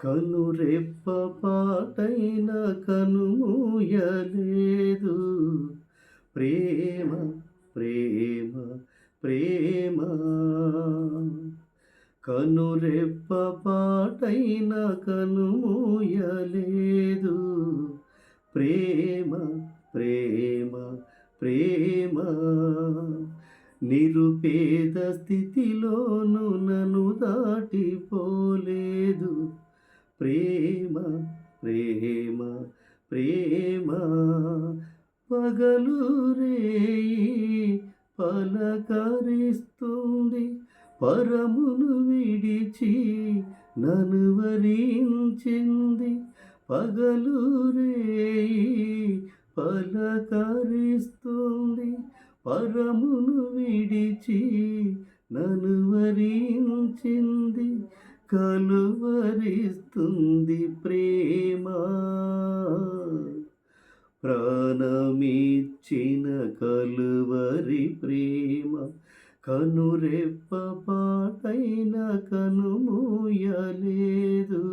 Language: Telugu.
కనురెప్ప పాటైన కనుమూయలేదు. ప్రేమ ప్రేమ ప్రేమ కనురెప్ప పాటైన కనుమూయలేదు. ప్రేమ ప్రేమ ప్రేమ నిరుపేద స్థితిలోను నన్ను దాటిపోలేదు. ప్రేమ ప్రేమ ప్రేమ పగలు రేయి పలకరిస్తుంది. పరమును విడిచి నన్ను వరించింది. పగలు రేయి పలకరిస్తుంది. పరమును విడిచి నన్ను వరించింది. కలువరిస్తుంది ప్రేమ. ప్రాణమిచ్చిన కలువరి ప్రేమ. కనురెప్ప పాటైన కనుమూయలేదు.